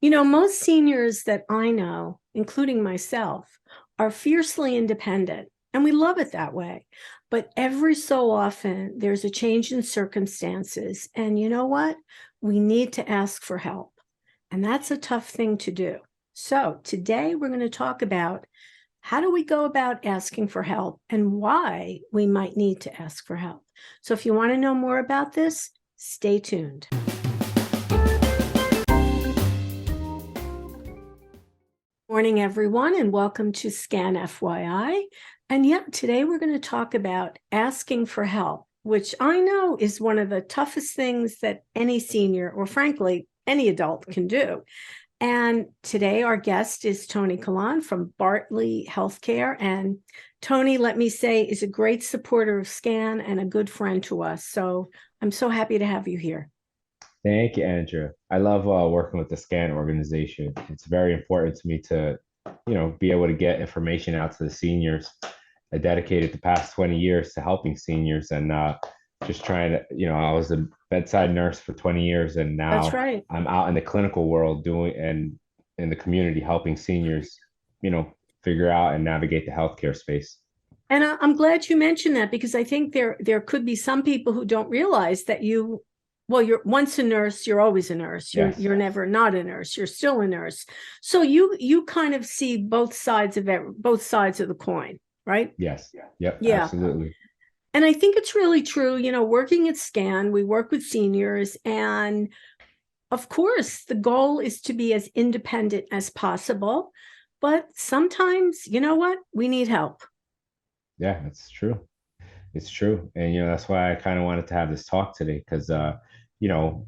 Most seniors that I know, including myself, are fiercely independent, and we love it that way. But every so often, there's a change in circumstances. And you know what? We need to ask for help. And that's a tough thing to do. So today, we're going to talk about how do we go about asking for help and why we might need to ask for help. So if you want to know more about this, stay tuned. Morning, everyone, and welcome to Scan FYI. And today we're going to talk about asking for help, which I know is one of the toughest things that any senior, or frankly, any adult can do. And today our guest is Tony Kalan from Bartley Healthcare. And Tony, let me say, is a great supporter of SCAN and a good friend to us. So I'm so happy to have you here. Thank you, Andrew. I love working with the SCAN organization. It's very important to me to, be able to get information out to the seniors. I dedicated the past 20 years to helping seniors and just trying to, I was a bedside nurse for 20 years and That's now right. I'm out in the clinical world doing and in the community helping seniors, figure out and navigate the healthcare space. And I'm glad you mentioned that because I think there could be some people who don't realize that you're once a nurse, you're always a nurse. Yes. You're never not a nurse. You're still a nurse. So you kind of see both sides of the coin, right? Yes. Yep. Yeah. Absolutely. And I think it's really true. Working at SCAN, we work with seniors, and of course, the goal is to be as independent as possible. But sometimes, you know what? We need help. Yeah, that's true. It's true. And, that's why I kind of wanted to have this talk today because,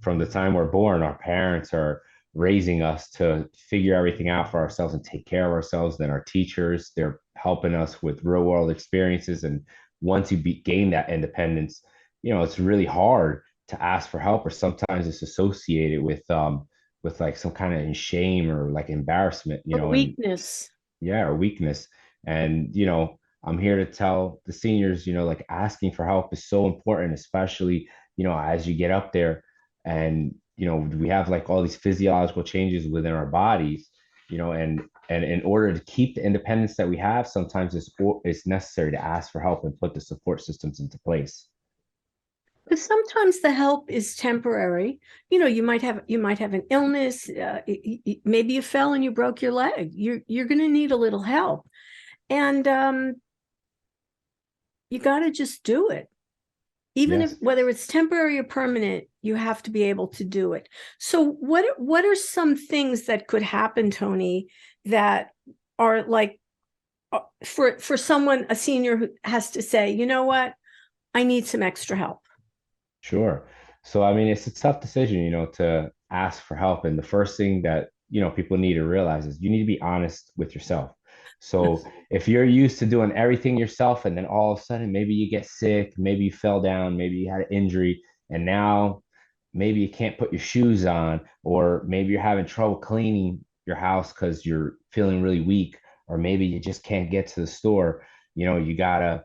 from the time we're born, our parents are raising us to figure everything out for ourselves and take care of ourselves. Then our teachers, they're helping us with real world experiences. And once you gain that independence, it's really hard to ask for help, or sometimes it's associated with like some kind of shame or like embarrassment, Or and weakness. yeah, or weakness. And, I'm here to tell the seniors, like asking for help is so important, especially, as you get up there and, we have like all these physiological changes within our bodies, and in order to keep the independence that we have, sometimes it's necessary to ask for help and put the support systems into place. Because sometimes the help is temporary. You might have an illness. Maybe you fell and you broke your leg. You're going to need a little help, and you got to just do it. Even if Yes. whether it's temporary or permanent, you have to be able to do it. So what are some things that could happen, Tony, that are like for someone, a senior who has to say, you know what, I need some extra help. Sure. So, I mean, it's a tough decision, to ask for help. And the first thing that, people need to realize is you need to be honest with yourself. So, if you're used to doing everything yourself and then all of a sudden maybe you get sick, maybe you fell down, maybe you had an injury, and now maybe you can't put your shoes on, or maybe you're having trouble cleaning your house because you're feeling really weak, or maybe you just can't get to the store, you gotta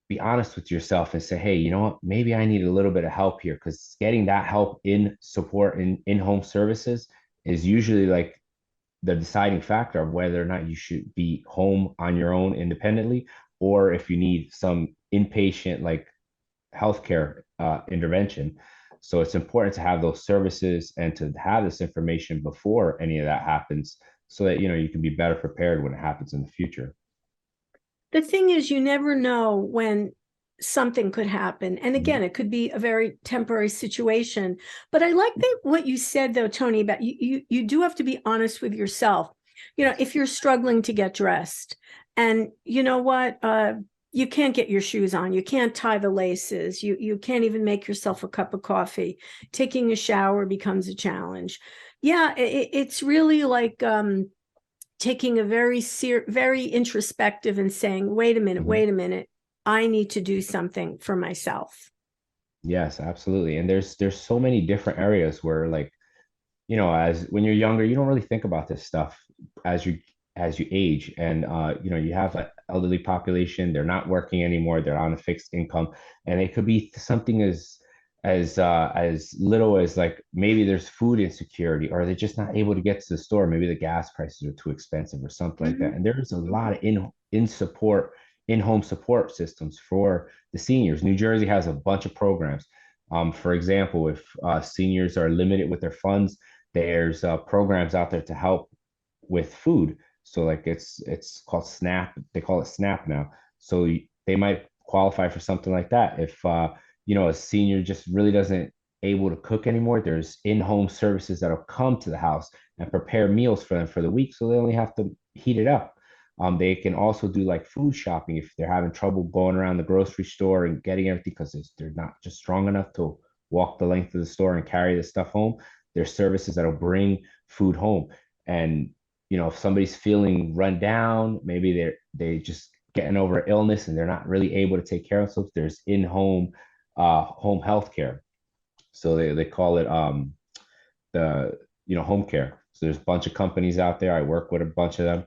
be honest with yourself and say, hey, you know what? Maybe I need a little bit of help here, because getting that help in support in home services is usually like the deciding factor of whether or not you should be home on your own independently, or if you need some inpatient like healthcare intervention. So it's important to have those services and to have this information before any of that happens, so that you can be better prepared when it happens in the future. The thing is, you never know when something could happen. And Mhm. again, it could be a very temporary situation. But I like that what you said though, Tony, about you do have to be honest with yourself. Yes. If you're struggling to get dressed, and you know what, you can't get your shoes on, you can't tie the laces, you can't even make yourself a cup of coffee. Taking a shower becomes a challenge. Yeah, it's really like taking a very introspective and saying, Mhm. wait a minute, I need to do something for myself. Yes, absolutely. And there's so many different areas where, like, as when you're younger, you don't really think about this stuff as you age. And you have an elderly population, they're not working anymore, they're on a fixed income, and it could be something as little as like maybe there's food insecurity, or they're just not able to get to the store. Maybe the gas prices are too expensive or something like that. Mhm, And there's a lot mhm. of in-home support systems for the seniors. New Jersey has a bunch of programs. For example, if seniors are limited with their funds, there's programs out there to help with food. So like it's called SNAP. They call it SNAP now. So they might qualify for something like that. If a senior just really doesn't able to cook anymore, there's in-home services that'll come to the house and prepare meals for them for the week, so they only have to heat it up. They can also do like food shopping if they're having trouble going around the grocery store and getting everything because they're not just strong enough to walk the length of the store and carry the stuff home. There's services that'll bring food home. And if somebody's feeling run down, maybe they just getting over illness and they're not really able to take care of themselves, there's home health care. So they call it the home care. So there's a bunch of companies out there. I work with a bunch of them.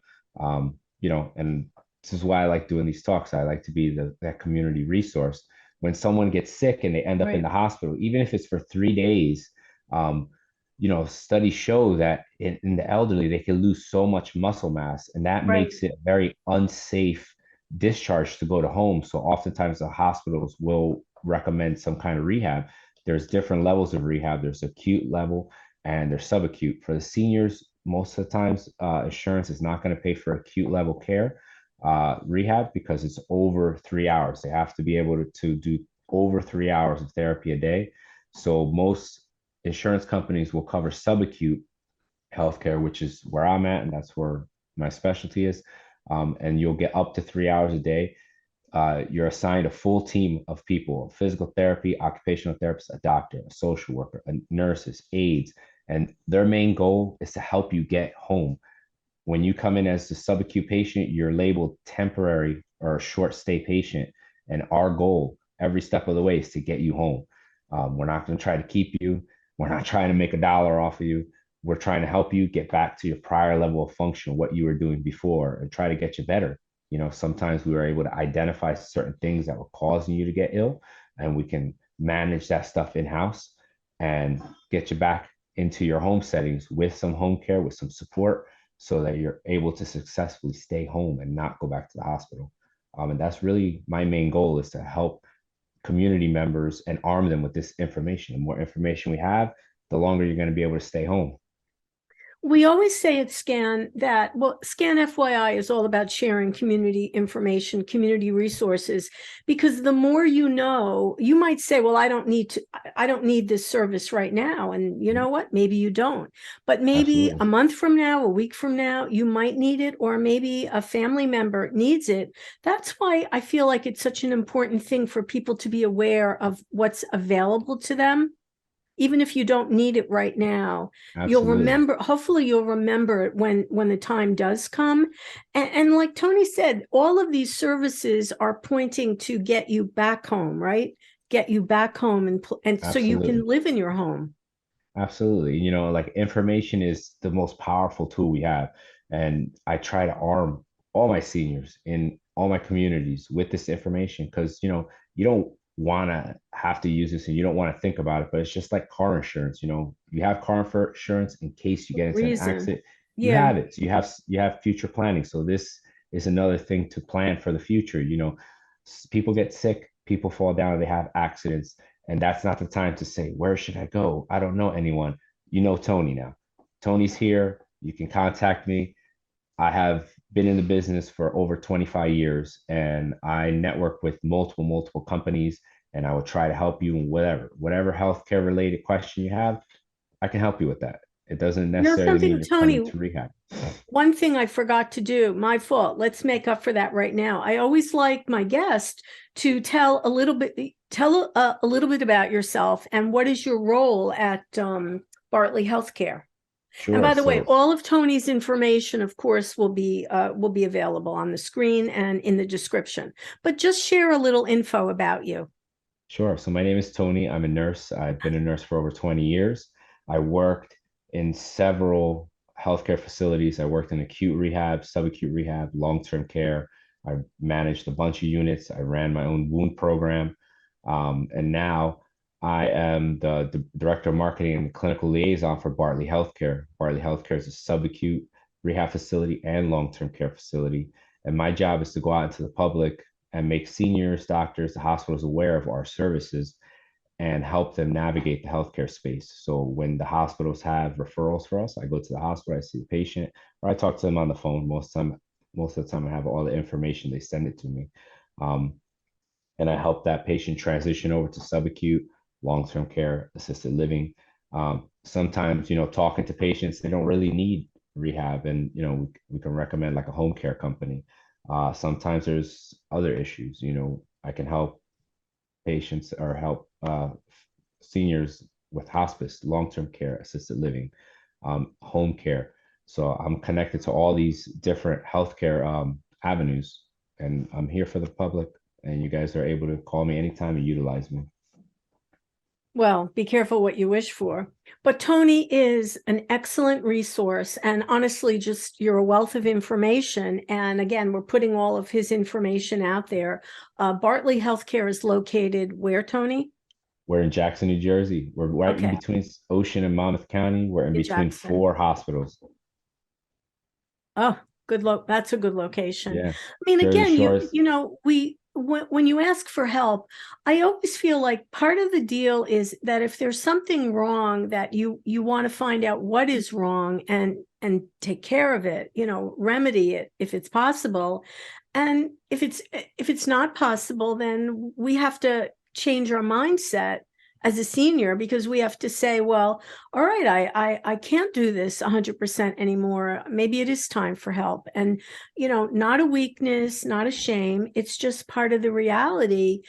And this is why I like doing these talks. I like to be that community resource. When someone gets sick and they end up in Right, the hospital, even if it's for 3 days, um, studies show that in the elderly, they can lose so much muscle mass, and that right. makes it very unsafe discharge to go to home. So oftentimes the hospitals will recommend some kind of rehab. There's different levels of rehab. There's acute level and there's subacute. For the seniors, most of the times, insurance is not going to pay for acute level care rehab because it's over 3 hours. They have to be able to do over 3 hours of therapy a day. So most insurance companies will cover subacute healthcare, which is where I'm at, and that's where my specialty is. And you'll get up to 3 hours a day. You're assigned a full team of people: physical therapy, occupational therapist, a doctor, a social worker, nurses, aides. And their main goal is to help you get home. When you come in as a subacute patient, you're labeled temporary or a short stay patient. And our goal every step of the way is to get you home. We're not going to try to keep you. We're not trying to make a dollar off of you. We're trying to help you get back to your prior level of function, what you were doing before, and try to get you better. Sometimes we were able to identify certain things that were causing you to get ill, and we can manage that stuff in house and get you back into your home settings with some home care, with some support, so that you're able to successfully stay home and not go back to the hospital. And that's really my main goal, is to help community members and arm them with this information. The more information we have, the longer you're going to be able to stay home. We always say at SCAN that, well, SCAN FYI is all about sharing community information, community resources, because the more you know, you might say, well, I don't need this service right now. And you know what? Maybe you don't. But maybe a Absolutely. month from now, a week from now, you might need it, or maybe a family member needs it. That's why I feel like it's such an important thing for people to be aware of what's available to them, even if you don't need it right now. You'll Absolutely. remember, hopefully you'll remember it when the time does come. And like Tony said, all of these services are pointing to get you back home, right? Get you back home, and so you Absolutely. can live in your home. Absolutely. Like information is the most powerful tool we have. And I try to arm all my seniors in all my communities with this information because, you don't want to have to use this and you don't want to think about it, but it's just like car insurance. You have car insurance in case you get into an Reason. accident. You Yeah. have it. So you have future planning. So this is another thing to plan for the future. People get sick, people fall down, they have accidents, and that's not the time to say, where should I go? I don't know anyone. You know Tony now. Tony's here. You can contact me. I have been in the business for over 25 years and I network with multiple companies, and I will try to help you in whatever healthcare related question you have. I can help you with that. It doesn't You know necessarily mean something, you're coming Tony? to rehab. One thing I forgot to do, my fault. Let's make up for that right now. I always like my guest to tell a little bit about yourself and what is your role at Bartley Healthcare. And Sure. by the way, So all of Tony's information, of course, will be available on the screen and in the description. But just share a little info about you. Sure. So my name is Tony. I'm a nurse. I've been a nurse for over 20 years. I worked in several healthcare facilities. I worked in acute rehab, subacute rehab, long-term care. I managed a bunch of units. I ran my own wound program. And now I am the director of marketing and clinical liaison for Bartley Healthcare. Bartley Healthcare is a subacute rehab facility and long-term care facility. And my job is to go out into the public and make seniors, doctors, the hospitals aware of our services and help them navigate the healthcare space. So when the hospitals have referrals for us, I go to the hospital, I see the patient, or I talk to them on the phone. Most of the time, I have all the information. They send it to me, um, and I help that patient transition over to subacute, long-term care, assisted living. Sometimes, talking to patients, they don't really need rehab, and we can recommend like a home care company. Sometimes there's other issues. I can help patients or help seniors with hospice, long-term care, assisted living, home care. So I'm connected to all these different healthcare avenues, and I'm here for the public. And you guys are able to call me anytime and utilize me. Well, be careful what you wish for. But Tony is an excellent resource. And honestly, just you're a wealth of information. And again, we're putting all of his information out there. Bartley Healthcare is located where, Tony? We're in Jackson, New Jersey. We're right in Okay, between Ocean and Monmouth County. We're in in between Jackson. four hospitals. Oh, that's a good location. Yeah. I mean, Jersey again, Shores. when you ask for help, I always feel like part of the deal is that if there's something wrong, that you want to find out what is wrong and take care of it, remedy it if it's possible. And if it's not possible, then we have to change our mindset as a senior, because we have to say, well, all right, I can't do this 100% anymore. Maybe it is time for help. And, not a weakness, not a shame. It's just part of the reality.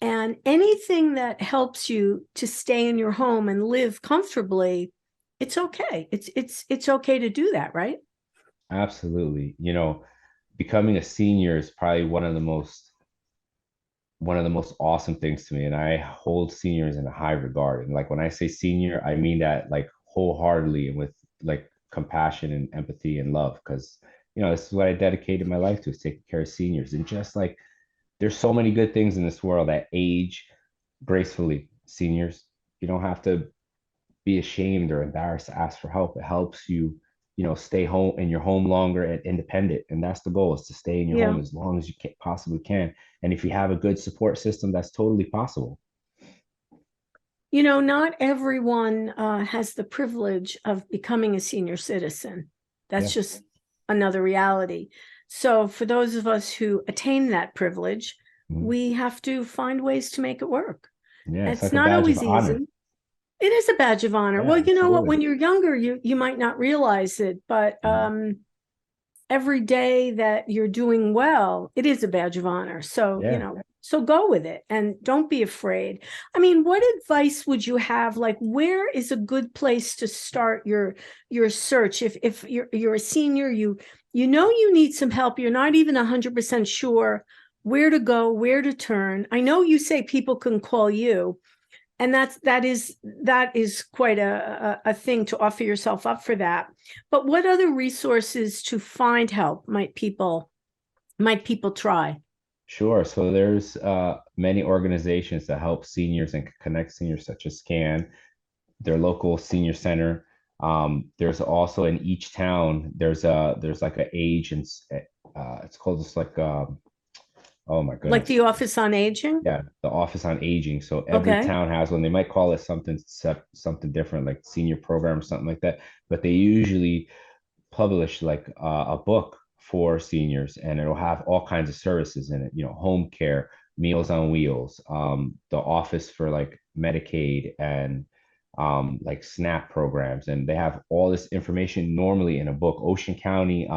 And anything that helps you to stay in your home and live comfortably, it's okay. It's okay to do that, right? Absolutely. Becoming a senior is probably one of the most awesome things to me. And I hold seniors in a high regard. And like when I say senior, I mean that like wholeheartedly and with like compassion and empathy and love. Because, this is what I dedicated my life to, is taking care of seniors. And just like there's so many good things in this world that age gracefully. Seniors, you don't have to be ashamed or embarrassed to ask for help. It helps you, stay home in your home longer and independent. And that's the goal, is to stay in your Yeah. home as long as you possibly can. And if you have a good support system, that's totally possible. Not everyone has the privilege of becoming a senior citizen. That's Yeah. just another reality. So, for those of us who attain that privilege, Mhm. we have to find ways to make it work. Yeah. It's It's like a not badge of always honor. easy. It is a badge of honor. Yeah, Well, you know what? absolutely. When you're younger, you might not realize it, but Mhm. every day that you're doing well, it is a badge of honor. So, Yeah. so go with it and don't be afraid. I mean, what advice would you have? Like, where is a good place to start your search? If you're a senior, you need some help. You're not even 100% sure where to go, where to turn. I know you say people can call you, and that is quite a thing to offer yourself up for that. But what other resources to find help might people try? Sure. So there's many organizations that help seniors and connect seniors, such as SCAN, their local senior center. There's also in each town, there's like an age and it's called just like oh my Like goodness. the Office on Aging? Yeah, the Office on Aging. So every Okay. town has one. They might call it something different, like senior program or something like that. But they usually publish like a book for seniors, and it'll have all kinds of services in it. Home care, Meals on Wheels, the office for like Medicaid and like SNAP programs, and they have all this information normally in a book. Ocean County,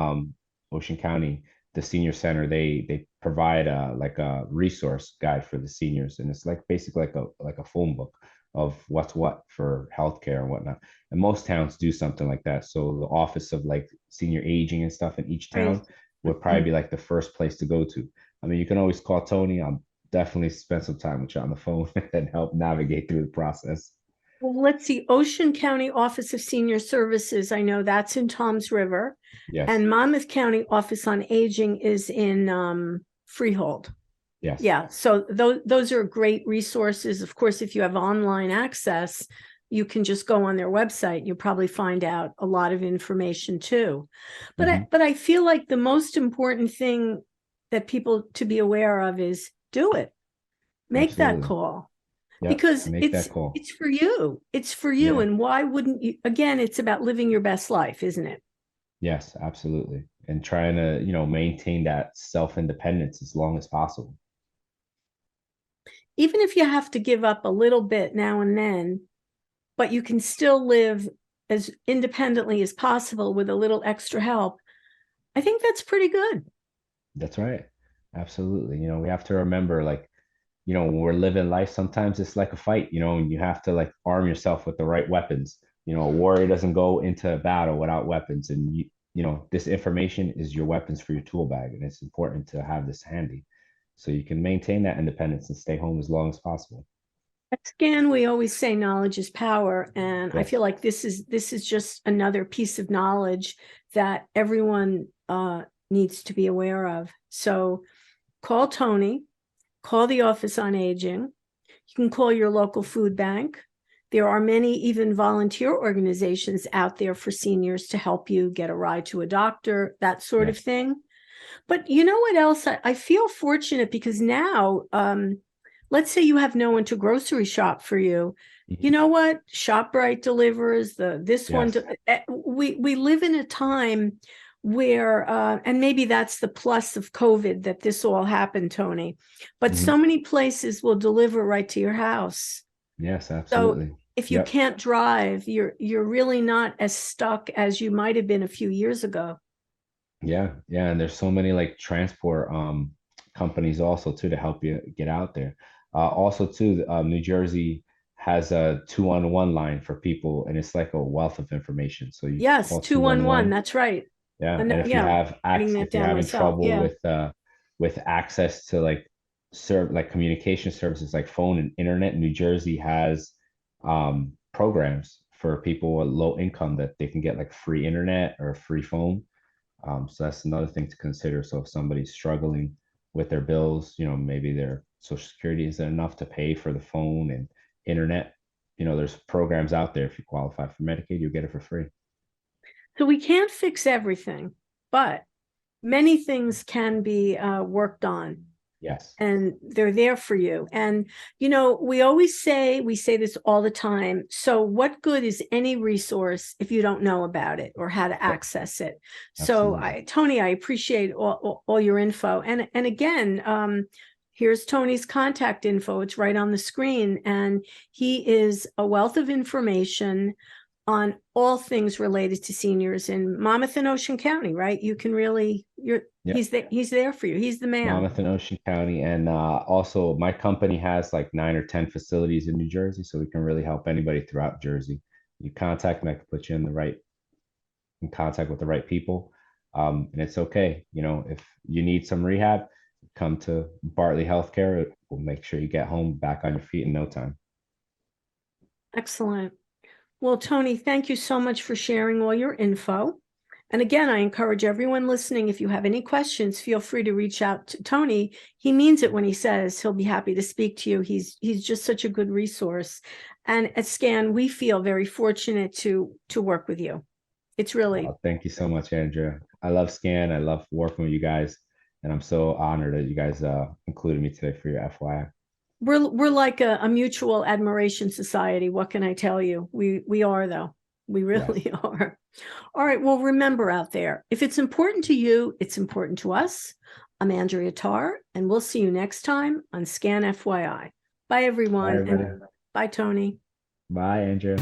the senior center, they provide like a resource guide for the seniors, and it's like basically like a phone book of what's what for healthcare and whatnot. And most towns do something like that. So the office of like senior aging and stuff in each Right. town would probably be like the first place to go to. I mean, you can always call Tony. I'll definitely spend some time with you on the phone and help navigate through the process. Well, let's see. Ocean County Office of Senior Services, I know that's in Toms River, Yes. and Monmouth County Office on Aging is in Freehold. Yes. Yeah. So those are great resources. Of course, if you have online access, you can just go on their website. You'll probably find out a lot of information too. But Hmm. I feel like the most important thing that people to be aware of is do it. Make that Absolutely. call Yep. because Make that call. it's for you. It's for you. Yeah. And why wouldn't you? Again, it's about living your best life, isn't it? Yes, absolutely. And trying to, maintain that self-independence as long as possible. Even if you have to give up a little bit now and then, but you can still live as independently as possible with a little extra help. I think that's pretty good. That's right. Absolutely. We have to remember, like, when we're living life, sometimes it's like a fight, and you have to like arm yourself with the right weapons. A warrior doesn't go into battle without weapons. And this information is your weapons for your tool bag. And it's important to have this handy so you can maintain that independence and stay home as long as possible. At Scan, we always say knowledge is power. And I feel Yes. like this is just another piece of knowledge that everyone needs to be aware of. So call Tony, call the Office on Aging. You can call your local food bank. There are many even volunteer organizations out there for seniors to help you get a ride to a doctor, that sort of Yes. thing. But you know what else? I feel fortunate because now, let's say you have no one to grocery shop for you. You Mhm. know what? ShopRite delivers this one. Yes. We live in a time where, and maybe that's the plus of COVID that this all happened, Tony. But Mhm. so many places will deliver right to your house. Yes, So absolutely. if you Yep. can't drive, you're really not as stuck as you might have been a few years ago. Yeah, yeah, and there's so many like transport companies also too to help you get out there. Also too, New Jersey has a 211 line for people, and it's like a wealth of information. So you Yes, call 211. 211. That's right. Yeah, And and if you yeah, have writing access, that if you're down having myself. trouble Yeah. with access to like communication services like phone and internet, New Jersey has programs for people with low income that they can get like free internet or free phone. So that's another thing to consider. So if somebody's struggling with their bills, maybe their social security isn't enough to pay for the phone and internet, there's programs out there. If you qualify for Medicaid, you'll get it for free. So we can't fix everything, but many things can be worked on. Yes. And they're there for you. And, we say this all the time. So, what good is any resource if you don't know about it or how to Yep. access it? So, Absolutely. Tony, I appreciate all your info. And again, here's Tony's contact info. It's right on the screen. And he is a wealth of information on all things related to seniors in Monmouth and Ocean County, right? You can really, Yep. he's there for you. He's the man. Monmouth and Ocean County. And also, my company has like 9 or 10 facilities in New Jersey, so we can really help anybody throughout Jersey. You contact me, I can put you in contact with the right people. And it's okay. If you need some rehab, come to Bartley Healthcare. We'll make sure you get home back on your feet in no time. Excellent. Well, Tony, thank you so much for sharing all your info. And again, I encourage everyone listening, if you have any questions, feel free to reach out to Tony. He means it when he says he'll be happy to speak to you. He's just such a good resource. And at Scan, we feel very fortunate to work with you. It's really, Thank you so much, Andrea. I love Scan. I love working with you guys. And I'm so honored that you guys included me today for your FYI. we're like a mutual admiration society. What can I tell you? We are though. We Yes. really are. All right. Well, remember out there, if it's important to you, it's important to us. I'm Andrea Tarr, and we'll see you next time on Scan FYI. Bye, Bye, everyone. everybody. And bye, Tony. Bye, Andrea.